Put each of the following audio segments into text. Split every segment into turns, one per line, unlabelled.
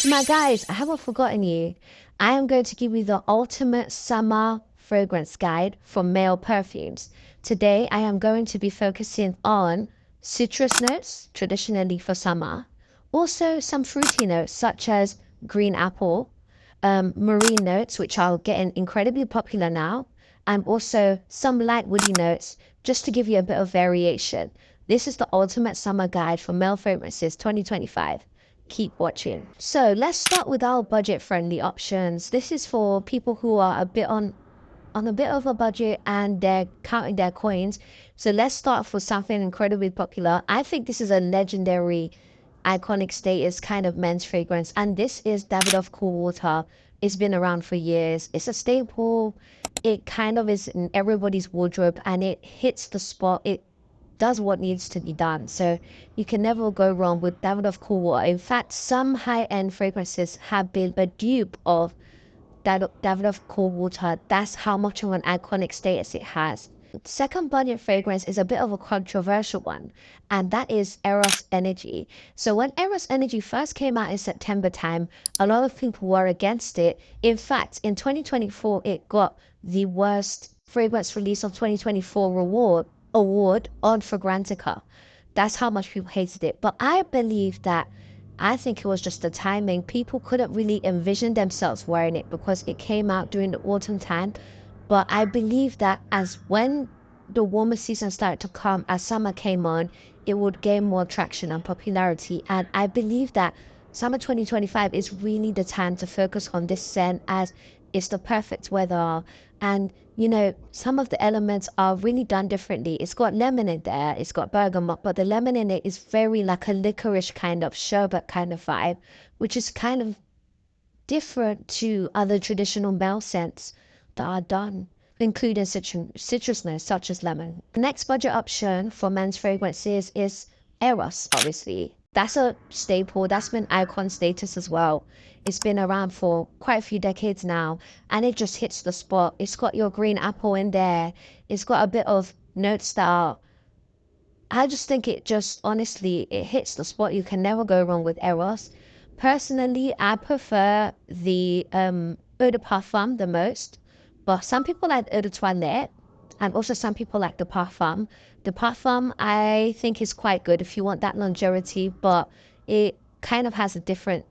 My guys, I haven't forgotten you. I am going to give you the ultimate summer fragrance guide for male perfumes. Today, I am going to be focusing on citrus notes, traditionally for summer. Also, some fruity notes such as green apple, marine notes, which are getting incredibly popular now, and also some light woody notes, just to give you a bit of variation. This is the ultimate summer guide for male fragrances 2025. Keep watching. So let's start with our budget-friendly options. This is for people who are on a bit of a budget and they're counting their coins. So let's start with something incredibly popular. I think this is a legendary, iconic status kind of men's fragrance, and this is Davidoff Cool Water. It's been around for years. It's a staple. It kind of is in everybody's wardrobe, and it hits the spot. It does what needs to be done. So you can never go wrong with Davidoff Cool Water. In fact, some high-end fragrances have been a dupe of Davidoff Cool Water. That's how much of an iconic status it has. The second budget fragrance is a bit of a controversial one, and that is Eros Energy. So when Eros Energy first came out in September time, a lot of people were against it. In fact, in 2024, it got the worst fragrance release of 2024 award on Fragrantica. That's how much people hated it. But I think it was just the timing. People couldn't really envision themselves wearing it because it came out during the autumn time. But I believe that as when the warmer season started to come, as summer came on, it would gain more traction and popularity. And I believe that summer 2025 is really the time to focus on this scent, as it's the perfect weather. And some of the elements are really done differently. It's got lemon in there, it's got bergamot, but the lemon in it is very like a licorice kind of sherbet kind of vibe, which is kind of different to other traditional male scents that are done, including citrusness such as lemon. The next budget option for men's fragrances is Eros, obviously. That's a staple. That's been icon status as well. It's been around for quite a few decades now, and it just hits the spot. It's got your green apple in there. It's got a bit of notes that are, I just think it just, honestly, it hits the spot. You can never go wrong with Eros. Personally, I prefer the eau de parfum the most, but some people like eau de toilette, and also some people like the parfum. The parfum, I think, is quite good if you want that longevity, but it kind of has a different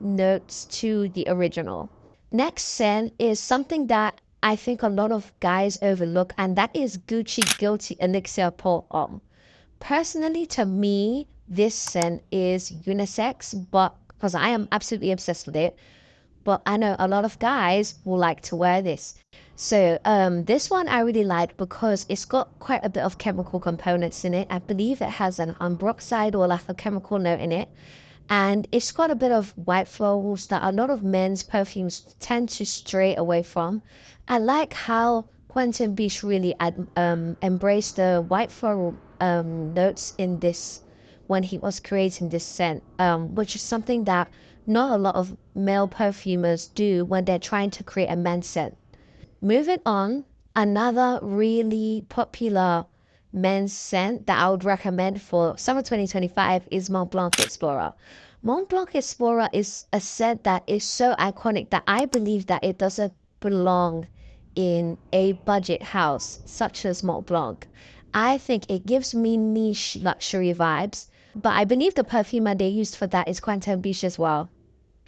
notes to the original. Next scent is something that I think a lot of guys overlook, and that is Gucci Guilty Elixir Pour Homme. Personally, to me, this scent is unisex, but because I am absolutely obsessed with it. But I know a lot of guys will like to wear this. So this one I really like because it's got quite a bit of chemical components in it. I believe it has an ambroxide or like a chemical note in it. And it's got a bit of white florals that a lot of men's perfumes tend to stray away from. I like how Quentin Biche really embraced the white floral notes in this when he was creating this scent, which is something that not a lot of male perfumers do when they're trying to create a men's scent. Moving on, another really popular men's scent that I would recommend for summer 2025 is Mont Blanc Explorer. Mont Blanc Explorer is a scent that is so iconic that I believe that it doesn't belong in a budget house such as Mont Blanc. I think it gives me niche luxury vibes, but I believe the perfumer they used for that is Quentin Biche as well.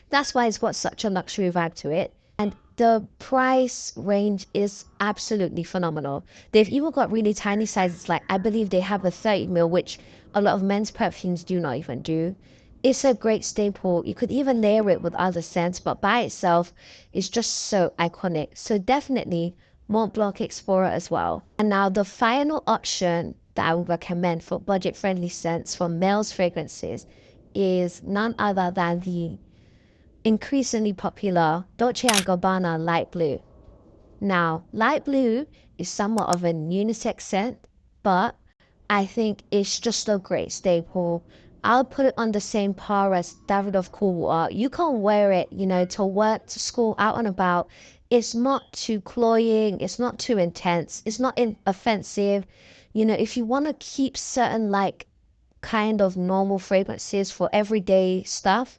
That's why it's got such a luxury vibe to it. And the price range is absolutely phenomenal. They've even got really tiny sizes, like I believe they have a 30 ml, which a lot of men's perfumes do not even do. It's a great staple. You could even layer it with other scents, but by itself, it's just so iconic. So definitely Mont Blanc Explorer as well. And now the final option that I would recommend for budget-friendly scents for males fragrances is none other than the increasingly popular Dolce & Gabbana light blue. Now, light blue is somewhat of a unisex scent, but I think it's just a great staple. I'll put it on the same par as Davidoff Cool Water. You can wear it, to work, to school, out and about. It's not too cloying. It's not too intense. It's not offensive. If you want to keep certain kind of normal fragrances for everyday stuff,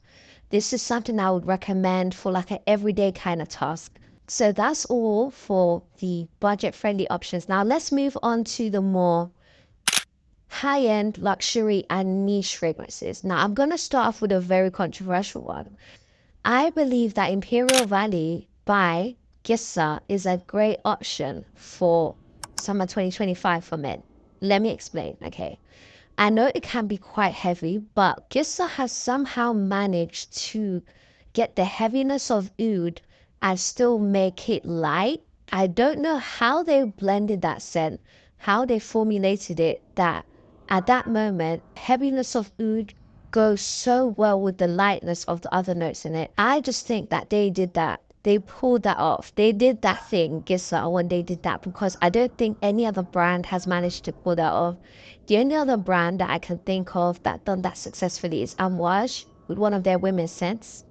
This is something I would recommend for like an everyday kind of task. So that's all for the budget-friendly options. Now let's move on to the more high-end luxury and niche fragrances. Now I'm going to start off with a very controversial one. I believe that Imperial Valley by Gissa is a great option for summer 2025 for men. Let me explain, okay? I know it can be quite heavy, but Gissa has somehow managed to get the heaviness of oud and still make it light. I don't know how they blended that scent, how they formulated it, that at that moment, heaviness of oud goes so well with the lightness of the other notes in it. I just think that they did that. They pulled that off. They did that thing, Gissa, when they did that, because I don't think any other brand has managed to pull that off. The only other brand that I can think of that done that successfully is Amouage with one of their women's scents,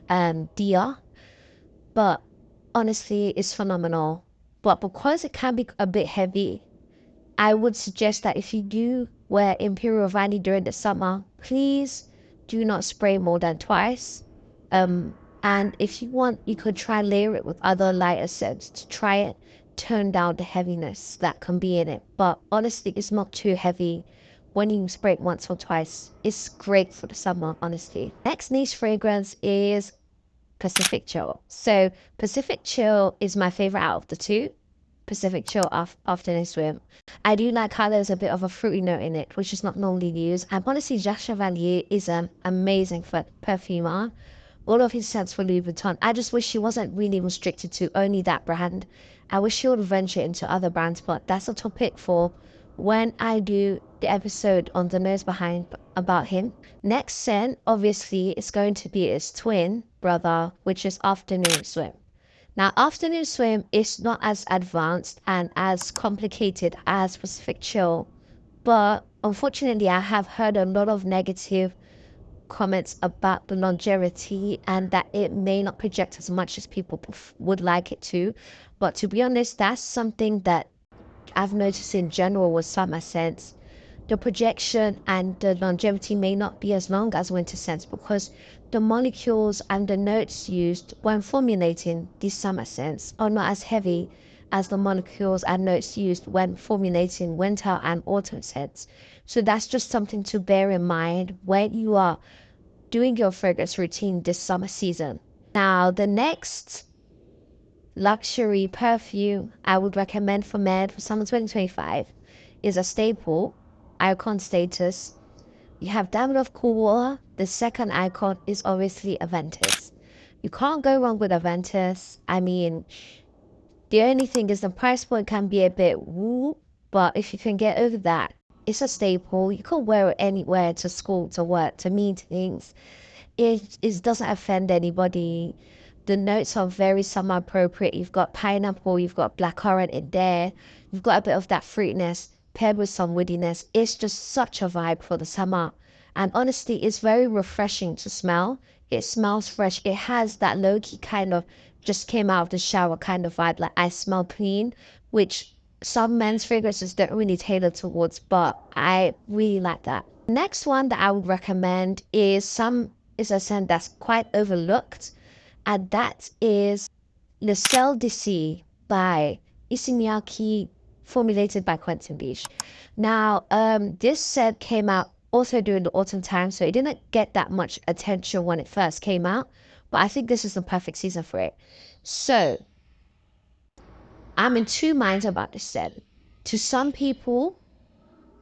Dia. But honestly, it's phenomenal. But because it can be a bit heavy, I would suggest that if you do wear Imperial Valley during the summer, please do not spray more than twice. And if you want, you could try layer it with other lighter scents to try it tone down the heaviness that can be in it. But honestly, it's not too heavy when you spray it once or twice. It's great for the summer, honestly. Next niche fragrance is Pacific Chill. So Pacific Chill is my favorite out of the two. Pacific Chill afternoon swim. I do like how there's a bit of a fruity note in it, which is not normally used. And honestly, Jacques Chevalier is an amazing perfumer. All of his scents were Louis Vuitton. I just wish he wasn't really restricted to only that brand. I wish he would venture into other brands, but that's a topic for when I do the episode on the nose behind about him. Next scent, obviously, is going to be his twin brother, which is Afternoon Swim. Now, Afternoon Swim is not as advanced and as complicated as Pacific Chill, but unfortunately, I have heard a lot of negative comments about the longevity and that it may not project as much as people would like it to. But to be honest, that's something that I've noticed in general with summer scents. The projection and the longevity may not be as long as winter scents because the molecules and the notes used when formulating these summer scents are not as heavy as the molecules and notes used when formulating winter and autumn scents. So that's just something to bear in mind when you are doing your fragrance routine this summer season. Now, the next luxury perfume I would recommend for men for summer 2025 is a staple, icon status. You have Diamond of Cool Water. The second icon is obviously Aventus. You can't go wrong with Aventus. I mean, the only thing is the price point can be a bit woo, but if you can get over that, it's a staple. You can wear it anywhere, to school, to work, to meetings. It doesn't offend anybody. The notes are very summer appropriate. You've got pineapple, you've got blackcurrant in there. You've got a bit of that fruitiness paired with some woodiness. It's just such a vibe for the summer. And honestly, it's very refreshing to smell. It smells fresh. It has that low-key kind of just came out of the shower kind of vibe, like I smell clean, which some men's fragrances don't really tailor towards, but I really like that. Next one that I would recommend is a scent that's quite overlooked, and that is Le Sel d'Issy by Isiniaki, formulated by Quentin Beach. Now, this scent came out also during the autumn time, so it didn't get that much attention when it first came out, but I think this is the perfect season for it. So, I'm in two minds about this scent. To some people,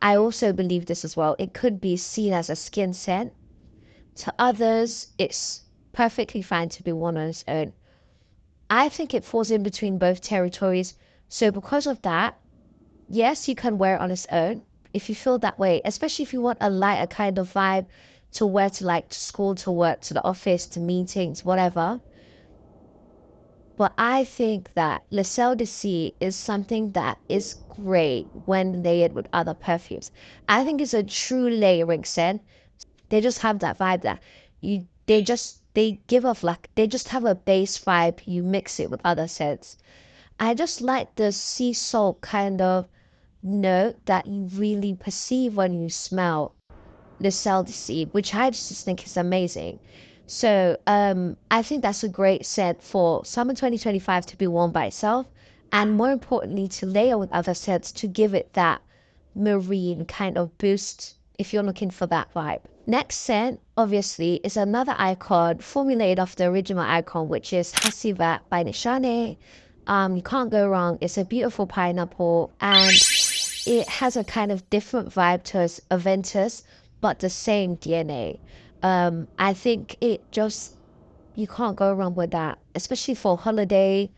I also believe this as well. It could be seen as a skin scent. To others, it's perfectly fine to be worn on its own. I think it falls in between both territories. So because of that, yes, you can wear it on its own if you feel that way, especially if you want a lighter kind of vibe to wear to like to school, to work, to the office, to meetings, whatever. But I think that Le Sel de Sea is something that is great when layered with other perfumes. I think it's a true layering scent. They just have that vibe that they give off, like they just have a base vibe. You mix it with other scents. I just like the sea salt kind of note that you really perceive when you smell the Sel de Sea, which I just think is amazing. So I think that's a great scent for summer 2025 to be worn by itself, and more importantly, to layer with other scents to give it that marine kind of boost if you're looking for that vibe. Next scent, obviously, is another icon formulated off the original icon, which is Hasivat by Nishane. You can't go wrong. It's a beautiful pineapple, and it has a kind of different vibe to Aventus, but the same DNA. I think it just you can't go wrong with that, especially for holiday.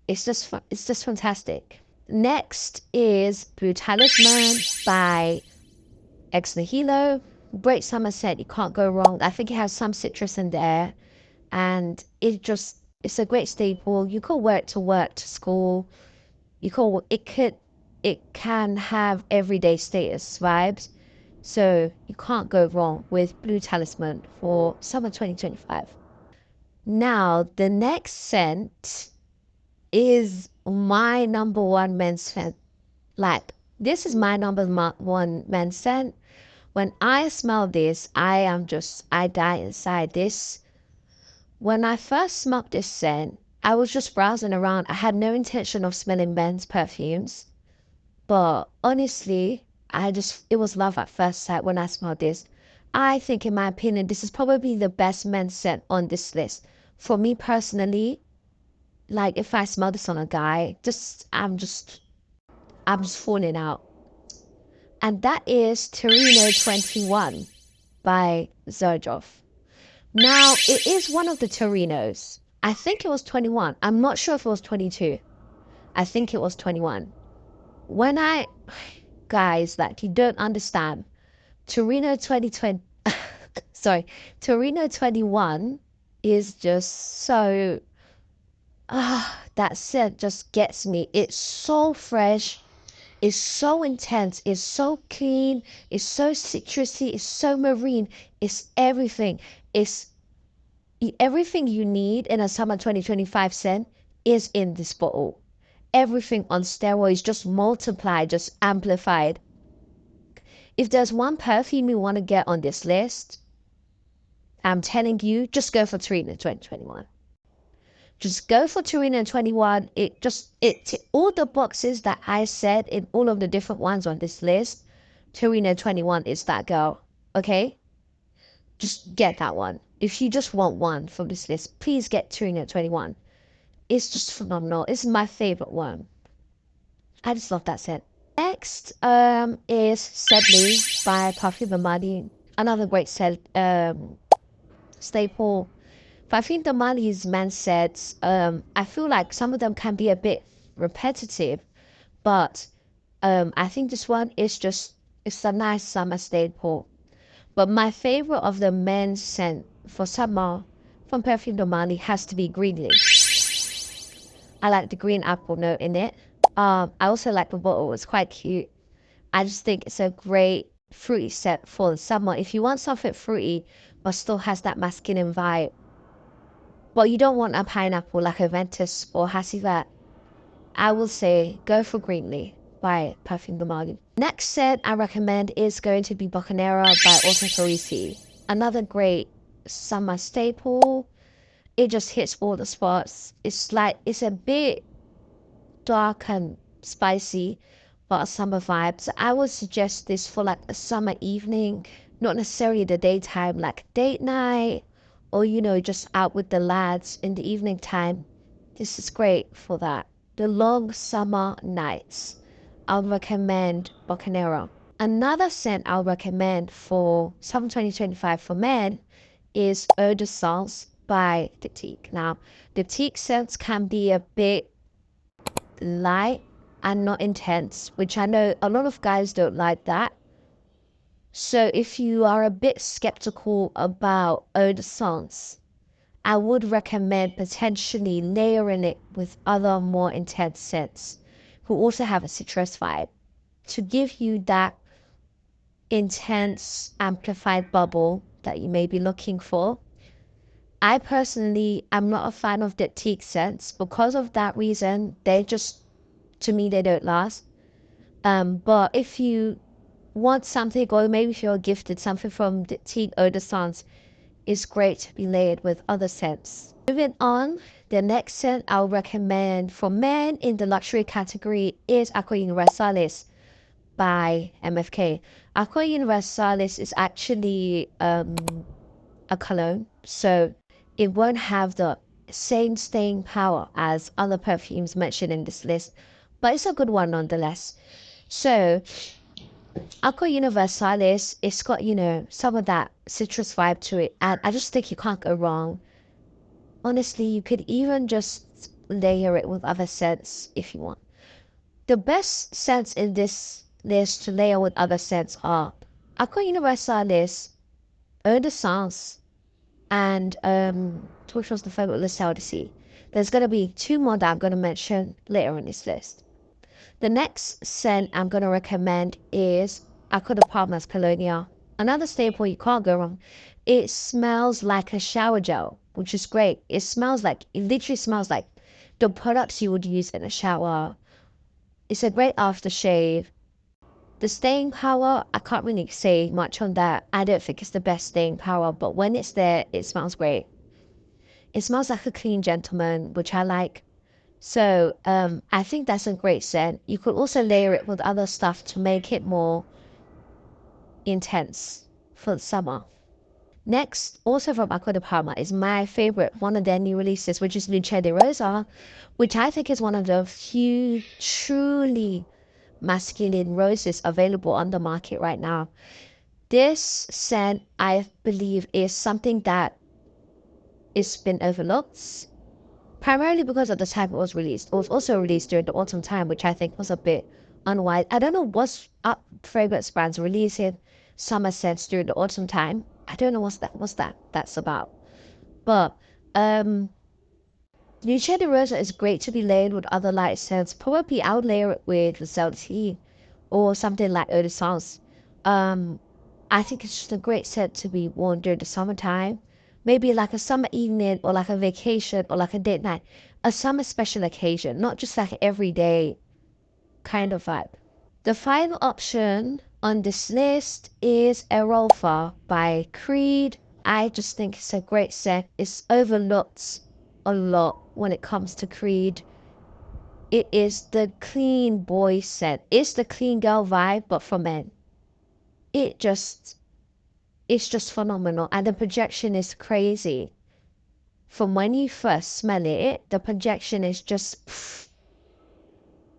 It's just fantastic. Next is Blue Talisman by Ex Nihilo. Great summer scent, you can't go wrong. I think it has some citrus in there, and it's a great staple. You could wear it to work, to school. It can have everyday status vibes. So you can't go wrong with Blue Talisman for summer 2025. Now, the next scent is my number one men's scent. Like, this is my one men's scent. When I smell this, I die inside this. When I first smelled this scent, I was just browsing around. I had no intention of smelling men's perfumes. But honestly, it was love at first sight when I smelled this. I think, in my opinion, this is probably the best men's scent on this list. For me personally, like if I smell this on a guy, I'm just falling out. And that is Torino 21 by Zerjov. Now, it is one of the Torinos. I think it was 21. I'm not sure if it was 22. I think it was 21. When I guys that you don't understand, Torino 2020 sorry, Torino 21 is just so that scent just gets me. It's so fresh, it's so intense, it's so clean, it's so citrusy, it's so marine, it's everything. It's everything you need in a summer 2025 scent is in this bottle. Everything on steroids, just multiplied, just amplified. If there's one perfume you want to get on this list, I'm telling you, just go for Torino 2021. Just go for Torino 21. It all the boxes that I said in all of the different ones on this list. Torino 21 is that girl. Okay? Just get that one. If you just want one from this list, please get Torino 21. It's just phenomenal. It's my favorite one. I just love that scent. Next is Sedley by Parfum Mali. Another great scent staple. Parfum de Mali's men sets, I feel like some of them can be a bit repetitive, but I think this one is it's a nice summer staple. But my favorite of the men's scent for summer from Perfume de Mali has to be Greenleaf. I like the green apple note in it. I also like the bottle. It's quite cute. I just think it's a great fruity scent for the summer. If you want something fruity but still has that masculine vibe, but you don't want a pineapple like a Ventus or Hasivat, I will say go for Greenleaf by Perfume de Mali. Next scent I recommend is going to be Bocanera by Orta Carisi. Another great summer staple. It just hits all the spots. It's a bit dark and spicy, but a summer vibe. So I would suggest this for like a summer evening, not necessarily the daytime, like date night, or just out with the lads in the evening time. This is great for that. The long summer nights. I'll recommend Bocanera. Another scent I'll recommend for summer 2025 for men is Eau de Sens by Diptyque. Now, Diptyque scents can be a bit light and not intense, which I know a lot of guys don't like that. So if you are a bit skeptical about Eau de Sens, I would recommend potentially layering it with other more intense scents who also have a citrus vibe to give you that intense amplified bubble that you may be looking for. I personally am not a fan of Diptyque scents because of that reason. To me, they don't last. But if you want something, or maybe if you're gifted something from Diptyque Eau de Sens, is great to be layered with other scents. Moving on, the next scent I'll recommend for men in the luxury category is Aqua Universalis by MFK. Aqua Universalis is actually a cologne, so it won't have the same staying power as other perfumes mentioned in this list, but it's a good one nonetheless. So Aqua Universalis, it's got, some of that citrus vibe to it, and I just think you can't go wrong. Honestly, you could even just layer it with other scents if you want. The best scents in this list to layer with other scents are Aqua Universalis, Eau de Sens, and which was the favorite list to see. There's gonna be two more that I'm gonna mention later on this list. The next scent I'm gonna recommend is Aqua de Palmas Colonia. Another staple you can't go wrong. It smells like a shower gel, which is great. It literally smells like the products you would use in a shower. It's a great aftershave. The staying power, I can't really say much on that. I don't think it's the best staying power, but when it's there, it smells great. It smells like a clean gentleman, which I like. So I think that's a great scent. You could also layer it with other stuff to make it more intense for the summer. Next, also from Aqua de Parma, is my favorite, one of their new releases, which is Luce de Rosa, which I think is one of the few truly masculine roses available on the market right now. This scent, I believe, is something that is been overlooked, primarily because of the time it was released. It was also released during the autumn time, which I think was a bit unwise. I don't know what's up fragrance brands releasing summer scents during the autumn time. I don't know that's about. But Luce de Rosa is great to be layered with other light scents. Probably I would layer it with Tea or something like Eau de Sens. I think it's just a great scent to be worn during the summertime. Maybe like a summer evening or like a vacation or like a date night. A summer special occasion, not just like everyday kind of vibe. The final option on this list is Erolfa by Creed. I just think it's a great scent. It's overlooked a lot when it comes to Creed. It is the clean boy scent. It's the clean girl vibe, but for men. It's just phenomenal, and the projection is crazy. From when you first smell it, the projection is just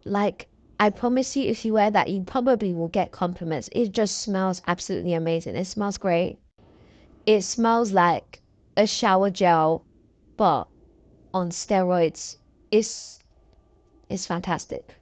like, I promise you, if you wear that, you probably will get compliments. It just smells absolutely amazing. It smells great. It smells like a shower gel, but on steroids. It's fantastic.